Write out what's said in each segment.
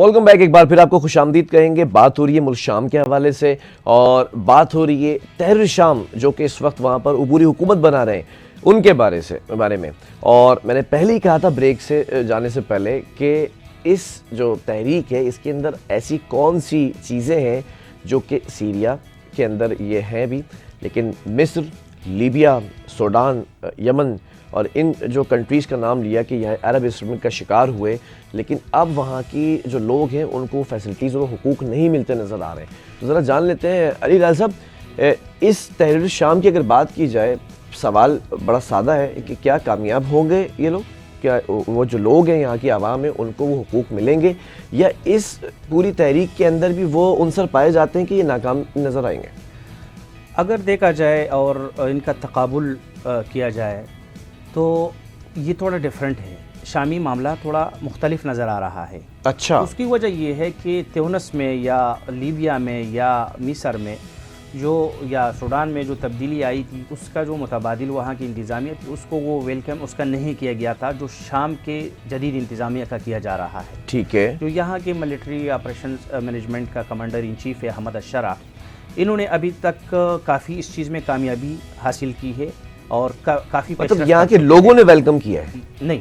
Welcome back. ایک بار پھر آپ کو خوش آمدید کہیں گے. بات ہو رہی ہے ملک شام کے حوالے سے اور بات ہو رہی ہے تحریر شام جو کہ اس وقت وہاں پر عبوری حکومت بنا رہے ہیں ان کے بارے میں. اور میں نے پہلے ہی کہا تھا بریک سے جانے سے پہلے کہ اس جو تحریک ہے اس کے اندر ایسی کون سی چیزیں ہیں جو کہ سیریا کے اندر یہ ہیں بھی، لیکن مصر، لیبیا، سوڈان، یمن اور ان جو کنٹریز کا نام لیا کہ یہ عرب اسپرنگ کا شکار ہوئے، لیکن اب وہاں کی جو لوگ ہیں ان کو فیسلٹیز اور حقوق نہیں ملتے نظر آ رہے ہیں. تو ذرا جان لیتے ہیں علی راز صاحب، اس تحریر شام کی اگر بات کی جائے، سوال بڑا سادہ ہے کہ کیا کامیاب ہوں گے یہ لوگ؟ کیا وہ جو لوگ ہیں یہاں کی عوام ہیں ان کو وہ حقوق ملیں گے، یا اس پوری تحریک کے اندر بھی وہ عنصر پائے جاتے ہیں کہ یہ ناکام نظر آئیں گے؟ اگر دیکھا جائے اور ان کا تقابل کیا جائے تو یہ تھوڑا ڈیفرنٹ ہے. شامی معاملہ تھوڑا مختلف نظر آ رہا ہے. اچھا. اس کی وجہ یہ ہے کہ تیونس میں یا لیبیا میں یا مصر میں یا سوڈان میں جو تبدیلی آئی تھی، اس کا جو متبادل وہاں کی انتظامیہ تھی اس کو وہ ویلکم اس کا نہیں کیا گیا تھا جو شام کے جدید انتظامیہ کا کیا جا رہا ہے. ٹھیک ہے. جو یہاں کے ملٹری آپریشنز مینجمنٹ کا کمانڈر ان چیف ہے احمد الشرع، انہوں نے ابھی تک کافی اس چیز میں کامیابی حاصل کی ہے اور کافی مطلب یہاں کے لوگوں نے ویلکم کیا ہے؟ نہیں،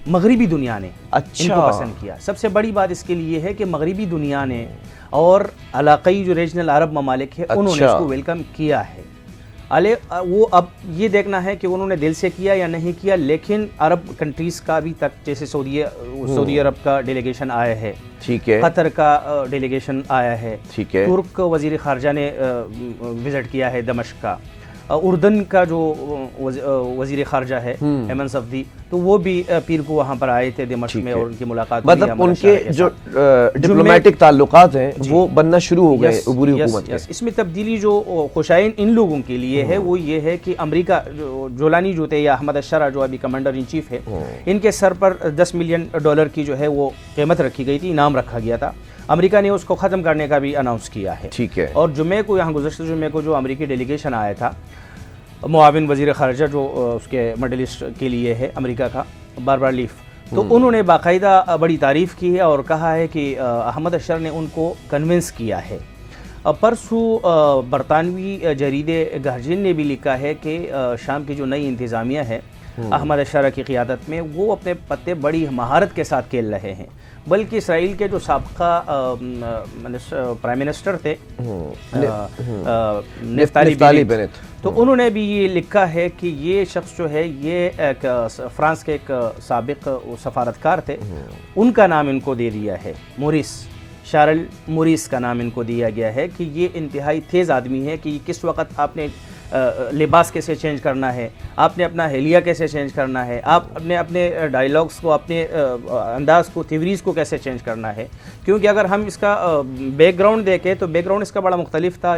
مغربی دنیا نے اچھا ان کو پسند کیا. سب سے بڑی بات اس کے لیے ہے کہ مغربی دنیا نے اور علاقائی جو ریجنل عرب ممالک ہیں انہوں نے اس کو ویلکم کیا ہے. وہ اب یہ دیکھنا ہے کہ انہوں نے دل سے کیا یا نہیں کیا، لیکن عرب کنٹریز کا ابھی تک جیسے سعودی عرب کا ڈیلیگیشن آیا ہے، ٹھیک ہے، قطر کا ڈیلیگیشن آیا ہے، ٹھیک ہے، ترک وزیر خارجہ نے وزٹ کیا ہے دمشق کا، اردن کا جو وزیر خارجہ ہے ایمن صفدی، تو وہ بھی پیر کو وہاں پر آئے تھے دمشق میں اور ان کی ملاقات ہوئی. مطلب ان کے جو ڈپلومیٹک تعلقات ہیں وہ بننا شروع ہو گئے عبوری حکومت کے. اس میں تبدیلی جو خوشائن ان لوگوں کے لیے ہے وہ یہ ہے کہ امریکہ جولانی جو تھے یا احمد الشرع جو ابھی کمانڈر ان چیف ہے، ان کے سر پر $10 ملین کی جو ہے وہ قیمت رکھی گئی تھی، انعام رکھا گیا تھا. امریکہ نے اس کو ختم کرنے کا بھی اناؤنس کیا ہے. ٹھیک ہے. اور جمعے کو یہاں گزشتہ جمعے کو جو امریکی ڈیلیگیشن آیا تھا، معاون وزیر خارجہ جو اس کے مڈل ایسٹ کے لیے ہے امریکہ کا، باربرا لیف، تو انہوں نے باقاعدہ بڑی تعریف کی ہے اور کہا ہے کہ احمد الشرع نے ان کو کنونس کیا ہے. پرسوں برطانوی جریدے گارجین نے بھی لکھا ہے کہ شام کی جو نئی انتظامیہ ہے احمد الشرع کی قیادت میں، وہ اپنے پتے بڑی مہارت کے ساتھ کھیل رہے ہیں. بلکہ اسرائیل کے جو سابقہ پرائم منسٹر تھے نفتالی بینٹ، تو انہوں نے بھی یہ لکھا ہے کہ یہ شخص جو ہے یہ فرانس کے ایک سابق سفارتکار تھے، ان کا نام ان کو دے دیا ہے، شارل موریس کا نام ان کو دیا گیا ہے کہ یہ انتہائی تیز آدمی ہے کہ کس وقت آپ نے لباس کیسے چینج کرنا ہے، آپ نے اپنا حلیہ کیسے چینج کرنا ہے، آپ اپنے ڈائیلاگس کو، اپنے انداز کو، تھیوریز کو کیسے چینج کرنا ہے. کیونکہ اگر ہم اس کا بیک گراؤنڈ دیکھیں تو بیک گراؤنڈ اس کا بڑا مختلف تھا،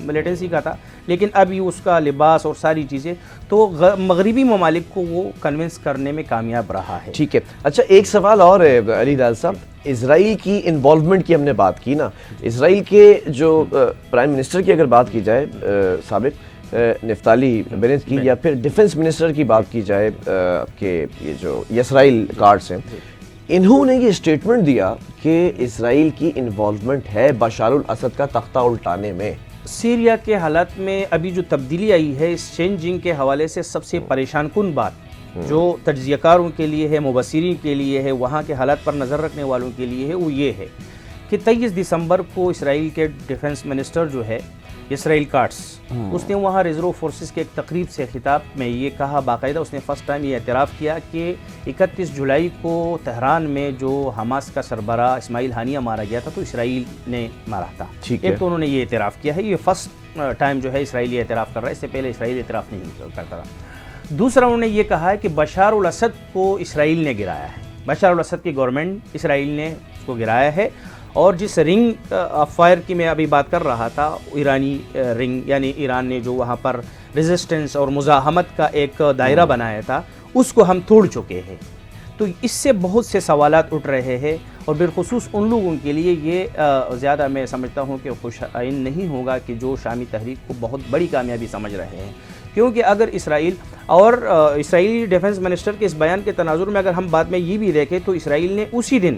ملیٹنسی کا تھا، لیکن ابھی اس کا لباس اور ساری چیزیں تو مغربی ممالک کو وہ کنونس کرنے میں کامیاب رہا ہے. ٹھیک ہے. اچھا، ایک سوال اور ہے علی راز صاحب، اسرائیل کی انوالومنٹ کی ہم نے بات کی نا، اسرائیل کے جو پرائم منسٹر کی اگر بات کی جائے سابق نفتالی بینٹ کی، یا پھر ڈیفنس منسٹر کی بات کی جائے کہ یہ جو اسرائیل کارڈز ہیں، انہوں نے یہ اسٹیٹمنٹ دیا کہ اسرائیل کی انوالومنٹ ہے بشار الاسد کا تختہ الٹانے میں. سیریا کے حالات میں ابھی جو تبدیلی آئی ہے اس چینجنگ کے حوالے سے سب سے پریشان کن بات جو تجزیہ کاروں کے لیے ہے، مبصرین کے لیے ہے، وہاں کے حالات پر نظر رکھنے والوں کے لیے ہے، وہ یہ ہے کہ 23 دسمبر کو اسرائیل کے ڈیفنس منسٹر جو ہے اسرائیل کارٹس، اس نے وہاں ریزرو فورسز کے ایک تقریب سے خطاب میں یہ کہا، باقاعدہ اس نے فرسٹ ٹائم یہ اعتراف کیا کہ 31 جولائی کو تہران میں جو حماس کا سربراہ اسماعیل ہانیہ مارا گیا تھا تو اسرائیل نے مارا تھا. ایک تو انہوں نے یہ اعتراف کیا ہے، یہ فرسٹ ٹائم جو ہے اسرائیل یہ اعتراف کر رہا ہے، اس سے پہلے اسرائیل اعتراف نہیں کرتا تھا. دوسرا انہوں نے یہ کہا ہے کہ بشار الاسد کو اسرائیل نے گرایا ہے، بشار الاسد کی گورنمنٹ اسرائیل نے اس کو گرایا ہے. اور جس رنگ آف فائر کی میں ابھی بات کر رہا تھا، ایرانی رنگ، یعنی ایران نے جو وہاں پر ریزسٹنس اور مزاحمت کا ایک دائرہ بنایا تھا، اس کو ہم توڑ چکے ہیں. تو اس سے بہت سے سوالات اٹھ رہے ہیں اور بالخصوص ان لوگوں کے لیے یہ زیادہ میں سمجھتا ہوں کہ خوش عین نہیں ہوگا کہ جو شامی تحریک کو بہت بڑی کامیابی سمجھ رہے ہیں. کیونکہ اگر اسرائیل اور اسرائیلی ڈیفنس منسٹر کے اس بیان کے تناظر میں اگر ہم بعد میں یہ بھی دیکھیں تو اسرائیل نے اسی دن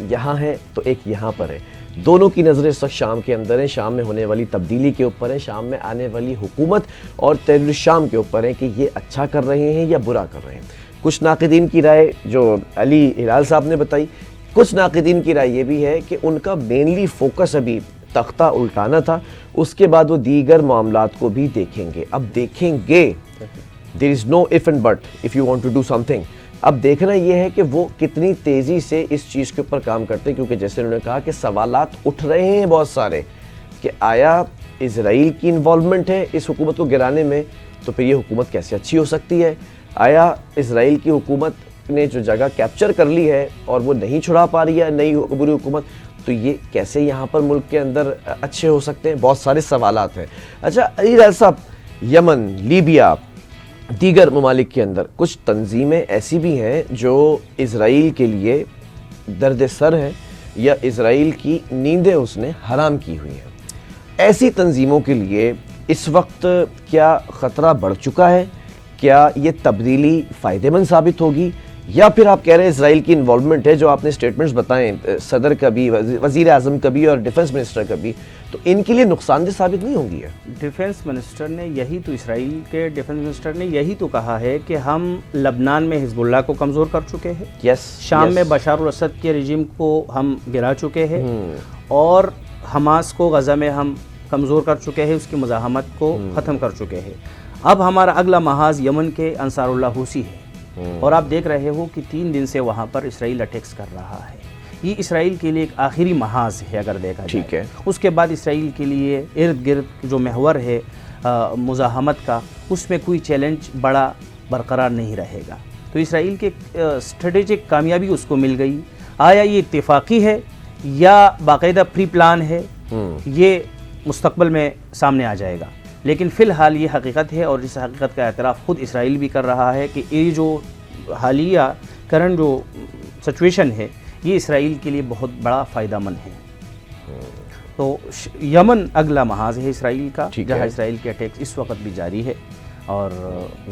یہاں ہے تو ایک یہاں پر ہے. دونوں کی نظریں اس وقت شام کے اندر ہیں, شام میں ہونے والی تبدیلی کے اوپر ہیں, شام میں آنے والی حکومت اور تحریک الشام کے اوپر ہیں کہ یہ اچھا کر رہے ہیں یا برا کر رہے ہیں. کچھ ناقدین کی رائے جو علی ہلال صاحب نے بتائی, کچھ ناقدین کی رائے یہ بھی ہے کہ ان کا مینلی فوکس ابھی تختہ الٹانا تھا, اس کے بعد وہ دیگر معاملات کو بھی دیکھیں گے. اب دیکھیں گے, there is no if and but if you want to do something. اب دیکھنا یہ ہے کہ وہ کتنی تیزی سے اس چیز کے اوپر کام کرتے ہیں, کیونکہ جیسے انہوں نے کہا کہ سوالات اٹھ رہے ہیں بہت سارے کہ آیا اسرائیل کی انوالومنٹ ہے اس حکومت کو گرانے میں, تو پھر یہ حکومت کیسے اچھی ہو سکتی ہے. آیا اسرائیل کی حکومت نے جو جگہ کیپچر کر لی ہے اور وہ نہیں چھڑا پا رہی ہے نئی عبوری حکومت, تو یہ کیسے یہاں پر ملک کے اندر اچھے ہو سکتے ہیں. بہت سارے سوالات ہیں. اچھا علی راز صاحب, یمن, لیبیا, دیگر ممالک کے اندر کچھ تنظیمیں ایسی بھی ہیں جو اسرائیل کے لیے درد سر ہیں یا اسرائیل کی نیندیں اس نے حرام کی ہوئی ہیں. ایسی تنظیموں کے لیے اس وقت کیا خطرہ بڑھ چکا ہے؟ کیا یہ تبدیلی فائدہ مند ثابت ہوگی, یا پھر آپ کہہ رہے ہیں اسرائیل کی انوالومنٹ ہے, جو آپ نے سٹیٹمنٹس بتائیں صدر کا بھی, وزیر اعظم کا بھی اور ڈیفنس منسٹر کا بھی, تو ان کے لیے نقصان دہ ثابت نہیں ہوگی ہے؟ ڈیفنس منسٹر نے یہی تو, اسرائیل کے ڈیفنس منسٹر نے یہی تو کہا ہے کہ ہم لبنان میں حزب اللہ کو کمزور کر چکے ہیں, شام میں بشار الاسد کے رجیم کو ہم گرا چکے ہیں, اور حماس کو غزہ میں ہم کمزور کر چکے ہیں, اس کی مزاحمت کو ختم کر چکے ہیں. اب ہمارا اگلا محاذ یمن کے انصار اللہ حوثی ہے, اور آپ دیکھ رہے ہو کہ 3 دن سے وہاں پر اسرائیل اٹیکس کر رہا ہے. یہ اسرائیل کے لیے ایک آخری محاذ ہے اگر دیکھا جائے. ٹھیک ہے. اس کے بعد اسرائیل کے لیے ارد گرد جو محور ہے مزاحمت کا, اس میں کوئی چیلنج بڑا برقرار نہیں رہے گا. تو اسرائیل کے اسٹریٹجک کامیابی اس کو مل گئی. آیا یہ اتفاقی ہے یا باقاعدہ پری پلان ہے, یہ مستقبل میں سامنے آ جائے گا. لیکن فی الحال یہ حقیقت ہے, اور اس حقیقت کا اعتراف خود اسرائیل بھی کر رہا ہے کہ یہ جو حالیہ کرنٹ جو سچویشن ہے یہ اسرائیل کے لیے بہت بڑا فائدہ مند ہے. تو یمن اگلا محاذ ہے اسرائیل کا, جہاں اسرائیل کے اٹیک اس وقت بھی جاری ہے, اور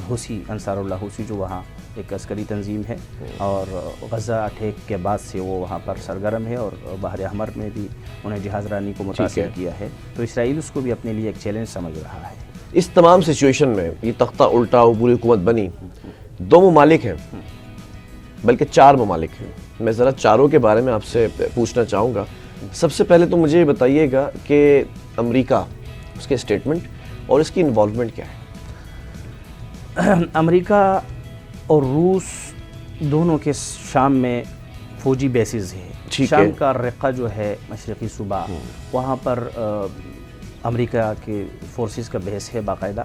حوثی, انصار اللہ حوثی جو وہاں ایک عسکری تنظیم ہے, اور غزہ اٹیک کے بعد سے وہ وہاں پر سرگرم ہے, اور بحر احمر میں بھی انہیں جہاز رانی کو متاثر کیا ہے. تو اسرائیل اس کو بھی اپنے لیے ایک چیلنج سمجھ رہا ہے. اس تمام سچویشن میں یہ تختہ الٹا عبوری حکومت بنی, 2 ممالک ہیں, بلکہ 4 ممالک ہیں. میں ذرا چاروں کے بارے میں آپ سے پوچھنا چاہوں گا. سب سے پہلے تو مجھے یہ بتائیے گا کہ امریکہ, اس کے اسٹیٹمنٹ اور اس کی انوالومنٹ کیا ہے؟ امریکہ اور روس دونوں کے شام میں فوجی بیسز ہے. شام کا رقہ جو ہے مشرقی صوبہ, وہاں پر امریکہ کے فورسز کا بیس ہے باقاعدہ,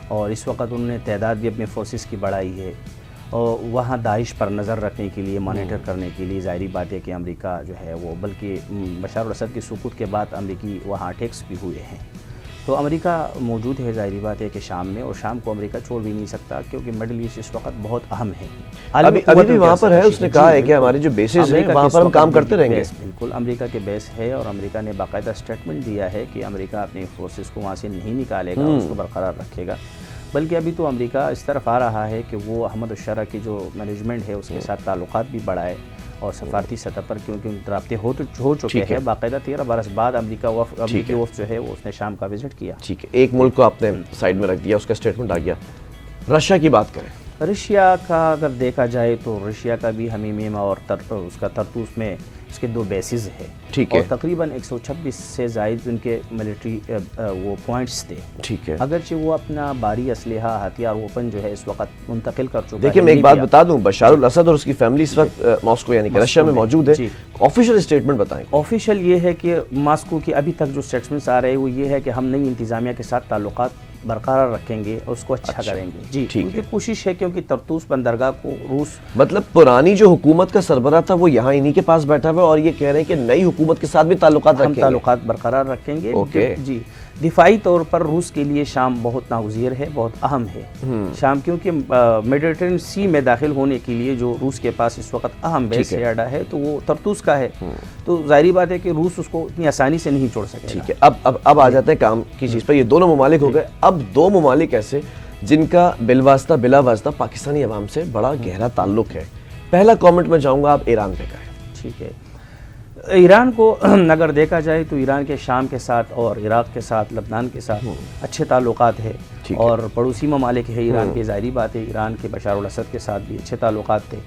اور اس وقت انہوں نے تعداد بھی اپنے فورسز کی بڑھائی ہے, اور وہاں داعش پر نظر رکھنے کے لیے, مانیٹر کرنے کے لیے. ظاہری بات ہے کہ امریکہ جو ہے وہ, بلکہ بشار الاسد کی سقوط کے بعد امریکی وہاں اٹیکس بھی ہوئے ہیں, تو امریکہ موجود ہے. ظاہری بات ہے کہ شام میں, اور شام کو امریکہ چھوڑ بھی نہیں سکتا, کیونکہ مڈل ایسٹ اس وقت بہت اہم ہے. ابھی بھی وہاں پر ہے, اس نے کہا ہے کہ ہمارے جو بیسز ہیں وہاں پر ہم کام کرتے رہیں گے. بالکل امریکہ کے بیس ہے, اور امریکہ نے باقاعدہ اسٹیٹمنٹ دیا ہے کہ امریکہ اپنے فورسز کو وہاں سے نہیں نکالے گا, اس کو برقرار رکھے گا. بلکہ ابھی تو امریکہ اس طرف آ رہا ہے کہ وہ احمد الشرع کی جو مینجمنٹ ہے اس کے ساتھ تعلقات بھی بڑھائے, اور سفارتی سطح پر کیونکہ ان رابطے ہو چکے ہیں. باقاعدہ 13 برس بعد امریکی وفد جو ہے وہ اس نے شام کا وزٹ کیا. ٹھیک ہے, ایک ملک کو آپ نے سائڈ میں رکھ دیا, اس کا اسٹیٹمنٹ آ گیا. رشیا کی بات کریں. رشیا کا اگر دیکھا جائے تو رشیا کا بھی حمیمیم اور اس کا ترتوس میں اس کے 2 بیسز ہے, اور تقریباً 126 سے زائد ان کے ملٹری وہ پوائنٹس تھے. ٹھیک ہے, اگرچہ وہ اپنا بھاری اسلحہ, ہتھیار, ووپن جو ہے اس وقت منتقل کر چکا ہے. دیکھیں میں ایک بات بتا دوں, بشار الاسد اور اس کی فیملی اس وقت ماسکو یعنی کہ رشیا میں موجود ہے. آفیشیل اسٹیٹمنٹ بتائیں. آفیشیل یہ ہے کہ ماسکو کی ابھی تک جو اسٹیٹمنٹس آ رہے ہیں وہ یہ ہے کہ ہم نئی انتظامیہ کے ساتھ تعلقات برقرار رکھیں گے اور اس کو اچھا کریں گے. جی ٹھیک ہے, کوشش ہے کیونکہ طرطوس بندرگاہ کو روس, مطلب پرانی جو حکومت کا سربراہ تھا وہ یہاں انہی کے پاس بیٹھا ہوا ہے, اور یہ کہہ رہے ہیں کہ نئی حکومت کے ساتھ بھی تعلقات برقرار رکھیں گے. جی, دفاعی طور پر روس کے لیے شام بہت ناگزیر ہے, بہت اہم ہے شام, کیونکہ میڈیٹرینین سی میں داخل ہونے کے لیے جو روس کے پاس اس وقت اہم بیس اڈا ہے تو وہ طرطوس کا ہے. تو ظاہری بات ہے کہ روس اس کو اتنی آسانی سے نہیں چھوڑ سکے. ٹھیک ہے, اب آ جاتے ہیں کام کی چیز پر. یہ دونوں ممالک ہو گئے. اب 2 ممالک ایسے جن کا بالواسطہ بلا واسطہ پاکستانی عوام سے بڑا گہرا تعلق ہے. پہلا کامنٹ میں چاہوں گا آپ ایران پہ کریں. ٹھیک ہے, ایران کو اگر دیکھا جائے تو ایران کے شام کے ساتھ اور عراق کے ساتھ لبنان کے ساتھ اچھے تعلقات ہے، اور پڑوسی ممالک ہے ایران کے، ظاہری بات ہے ایران کے بشار الاسد کے ساتھ بھی اچھے تعلقات تھے.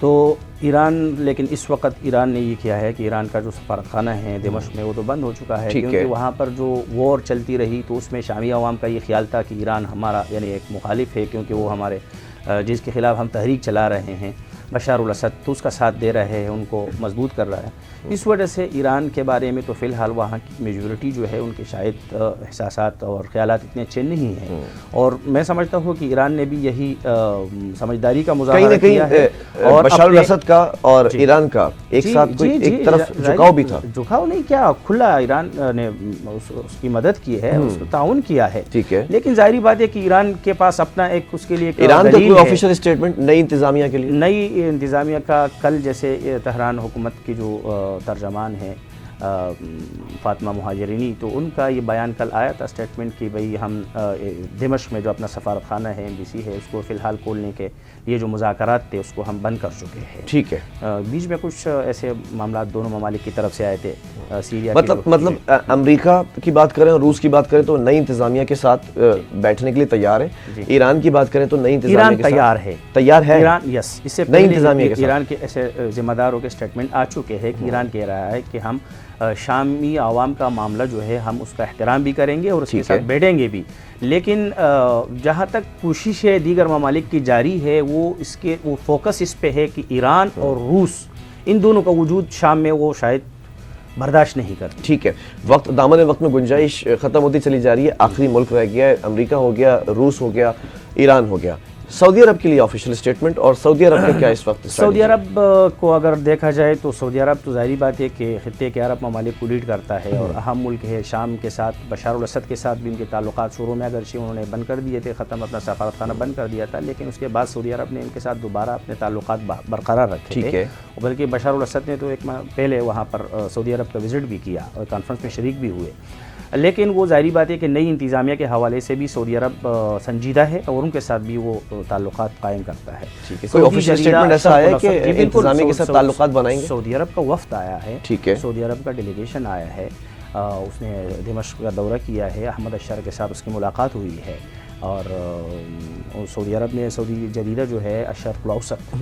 تو ایران، لیکن اس وقت ایران نے یہ کیا ہے کہ ایران کا جو سفارت خانہ ہے دمشق میں وہ تو بند ہو چکا ہے، کیونکہ وہاں پر جو وار چلتی رہی تو اس میں شامی عوام کا یہ خیال تھا کہ ایران ہمارا یعنی ایک مخالف ہے، کیونکہ وہ ہمارے جس کے خلاف ہم تحریک چلا رہے ہیں بشار الاسد، تو اس کا ساتھ دے رہے ہیں، ان کو مضبوط کر رہا ہے. اس وجہ سے ایران کے بارے میں تو فی الحال وہاں کی میجورٹی جو ہے ان کے شاید احساسات اور خیالات اتنے اچھے نہیں ہیں، اور میں سمجھتا ہوں کہ ایران نے بھی یہی سمجھداری کا مظاہرہ کیا ہے. اور بشار الاسد کا اور ایران کا ایک ساتھ ایک طرف جھکاؤ بھی تھا. جھکاؤ نہیں کیا، کھلا ایران نے اس کی مدد کی ہے، اس کو تعاون کیا ہے. ٹھیک ہے، لیکن ظاہری بات ہے کہ ایران کے پاس اپنا ایک اس کے لیے ایران کا کوئی آفیشیل اسٹیٹمنٹ نئی انتظامیہ کے لیے؟ نئی انتظامیہ کا کل جیسے تہران حکومت کی جو ترجمان ہیں فاطمہ مہاجرینی، تو ان کا یہ بیان کل آیا تھا اسٹیٹمنٹ کہ بھئی ہم دمشق میں جو اپنا سفارت خانہ ہے ایمبیسی ہے اس کو فی الحال کھولنے کے یہ جو مذاکرات تھے اس کو ہم بند کر چکے ہیں. ٹھیک ہے، بیچ میں کچھ ایسے معاملات دونوں ممالک کی طرف سے آئے تھے. سیریا مطلب امریکہ کی بات کریں اور روس کی بات کریں تو نئی انتظامیہ کے ساتھ بیٹھنے کے لیے تیار ہے. ایران کی بات کریں تو نئی انتظامیہ کے ساتھ تیار ہے. ایران یس، اس سے پہلے ایران کے ایسے ذمہ داروں کے اسٹیٹمنٹ آ چکے ہیں کہ ایران کہہ رہا ہے کہ ہم شامی عوام کا معاملہ جو ہے ہم اس کا احترام بھی کریں گے اور اس کے ساتھ بیٹھیں گے بھی، لیکن جہاں تک کوشش ہے دیگر ممالک کی جاری ہے وہ فوکس اس پہ ہے کہ ایران اور روس ان دونوں کا وجود شام میں وہ شاید برداشت نہیں کرتے. ٹھیک ہے، وقت دامن وقت میں گنجائش ختم ہوتی چلی جا رہی ہے. آخری ملک رہ گیا ہے، امریکہ ہو گیا، روس ہو گیا، ایران ہو گیا. سعودی عرب کے لیے آفیشیل اسٹیٹمنٹ، اور سعودی عرب کا کیا اس وقت؟ سعودی عرب کو اگر دیکھا جائے تو سعودی عرب تو ظاہری بات ہے کہ خطے کے عرب ممالک کو لیڈ کرتا ہے اور اہم ملک ہے. شام کے ساتھ بشار الاسد کے ساتھ بھی ان کے تعلقات شروع میں اگرچہ انہوں نے بند کر دیے تھے، ختم اپنا سفارت خانہ بند کر دیا تھا، لیکن اس کے بعد سعودی عرب نے ان کے ساتھ دوبارہ اپنے تعلقات برقرار رکھے تھے. بلکہ بشار الاسد نے تو ایک ماہ پہلے وہاں پر سعودی عرب کا وزٹ بھی کیا اور کانفرنس میں شریک بھی ہوئے. لیکن وہ ظاہری بات ہے کہ نئی انتظامیہ کے حوالے سے بھی سعودی عرب سنجیدہ ہے اور ان کے ساتھ بھی وہ تعلقات قائم کرتا ہے. کوئی آفیشیل اسٹیٹمنٹ ایسا ہے کہ انتظامیہ کے ساتھ تعلقات بنائیں گے؟ سعودی عرب کا وفد آیا ہے، ٹھیک ہے، سعودی عرب کا ڈیلیگیشن آیا ہے، اس نے دمشق کا دورہ کیا ہے، احمد الشر کے ساتھ اس کی ملاقات ہوئی ہے، اور سعودی عرب نے سعودی جریدہ جو ہے الشرق الاوسط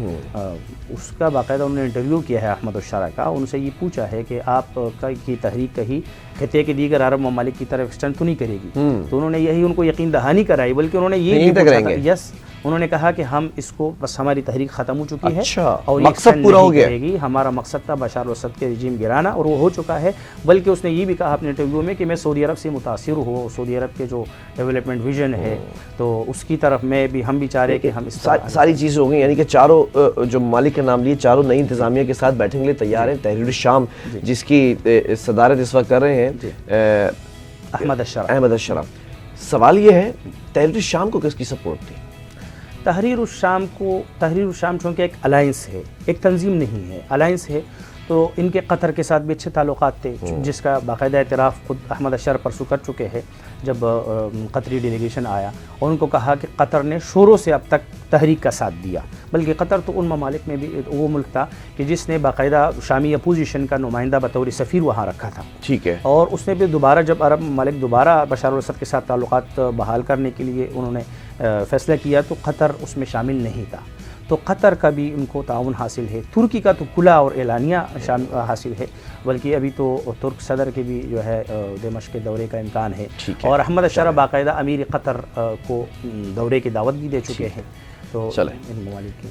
اس کا باقاعدہ انہوں نے انٹرویو کیا ہے احمد الشرع کا. ان سے یہ پوچھا ہے کہ آپ کی تحریک کہیں خطے کے دیگر عرب ممالک کی طرف ایکسٹینڈ تو نہیں کرے گی؟ تو انہوں نے یہی ان کو یقین دہانی کرائی، بلکہ انہوں نے یہ بھی پوچھا تھا یس، انہوں نے کہا کہ ہم اس کو بس ہماری تحریک ختم ہو چکی ہے اور مقصد پورا ہو گیا. ہمارا مقصد تھا بشار الاسد کے رجیم گرانا اور وہ ہو چکا ہے. بلکہ اس نے یہ بھی کہا اپنے انٹرویو میں کہ میں سعودی عرب سے متاثر ہوں، سعودی عرب کے جو ڈیولپمنٹ ویژن ہے تو اس کی طرف میں بھی ہم بھی چاہ رہے کہ ہم اس ساری چیزیں ہو گئی. یعنی کہ چاروں جو ممالک کا نام لیے چاروں نئی انتظامیہ کے ساتھ بیٹھنے کے لیے تیار ہیں. تحریر الشام جس کی صدارت اس وقت کر رہے ہیں احمد الشرع. سوال یہ ہے تحریر الشام کو کس کی سپورٹ تھی؟ تحریر الشام چونکہ ایک الائنس ہے، ایک تنظیم نہیں ہے، الائنس ہے، تو ان کے قطر کے ساتھ بھی اچھے تعلقات تھے جس کا باقاعدہ اعتراف خود احمد الشرع پرسوں کر چکے ہیں جب قطری ڈیلیگیشن آیا اور ان کو کہا کہ قطر نے شروع سے اب تک تحریک کا ساتھ دیا. بلکہ قطر تو ان ممالک میں بھی وہ ملک تھا کہ جس نے باقاعدہ شامی اپوزیشن کا نمائندہ بطور سفیر وہاں رکھا تھا. ٹھیک ہے، اور اس نے بھی دوبارہ جب عرب ممالک دوبارہ بشار الاسد کے ساتھ تعلقات بحال کرنے کے لیے انہوں نے فیصلہ کیا تو قطر اس میں شامل نہیں تھا. تو قطر کا بھی ان کو تعاون حاصل ہے. ترکی کا تو کھلا اور اعلانیہ حاصل ہے، بلکہ ابھی تو ترک صدر کے بھی جو ہے دمشق کے دورے کا امکان ہے. اور احمد الشرع باقاعدہ امیر قطر کو دورے کی دعوت بھی دے چکے ہیں. تو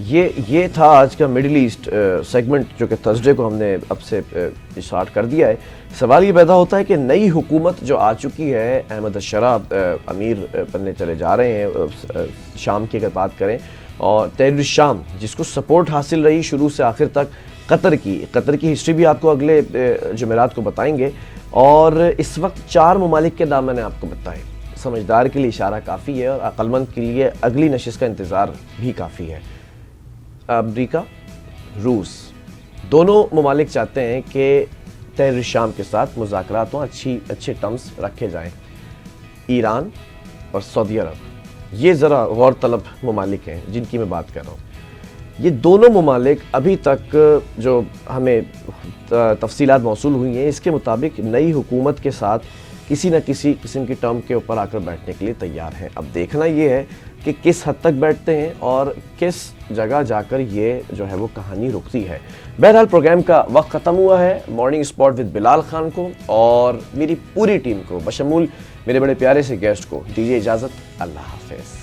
یہ تھا آج کا مڈل ایسٹ سیگمنٹ جو کہ تھرسڈے کو ہم نے اب سے اسٹارٹ کر دیا ہے. سوال یہ پیدا ہوتا ہے کہ نئی حکومت جو آ چکی ہے، احمد الشرع امیر بننے چلے جا رہے ہیں شام کی اگر بات کریں، اور تحریر الشام جس کو سپورٹ حاصل رہی شروع سے آخر تک قطر کی ہسٹری بھی آپ کو اگلے جمعرات کو بتائیں گے. اور اس وقت 4 ممالک کے نام میں نے آپ کو بتائے. سمجھدار کے لیے اشارہ کافی ہے اور عقل مند کے لیے اگلی نشست کا انتظار بھی کافی ہے. امریکہ، روس دونوں ممالک چاہتے ہیں کہ تحریر الشام کے ساتھ مذاکرات ہوں، اچھے ٹرمز رکھے جائیں. ایران اور سعودی عرب یہ ذرا غور طلب ممالک ہیں جن کی میں بات کر رہا ہوں. یہ دونوں ممالک ابھی تک جو ہمیں تفصیلات موصول ہوئی ہیں اس کے مطابق نئی حکومت کے ساتھ کسی نہ کسی قسم کی ٹرم کے اوپر آ کر بیٹھنے کے لیے تیار ہیں. اب دیکھنا یہ ہے کہ کس حد تک بیٹھتے ہیں اور کس جگہ جا کر یہ جو ہے وہ کہانی رکتی ہے. بہرحال پروگرام کا وقت ختم ہوا ہے. مارننگ اسپاٹ ود بلال خان کو اور میری پوری ٹیم کو بشمول میرے بڑے پیارے سے گیسٹ کو دیجیے اجازت. اللہ حافظ.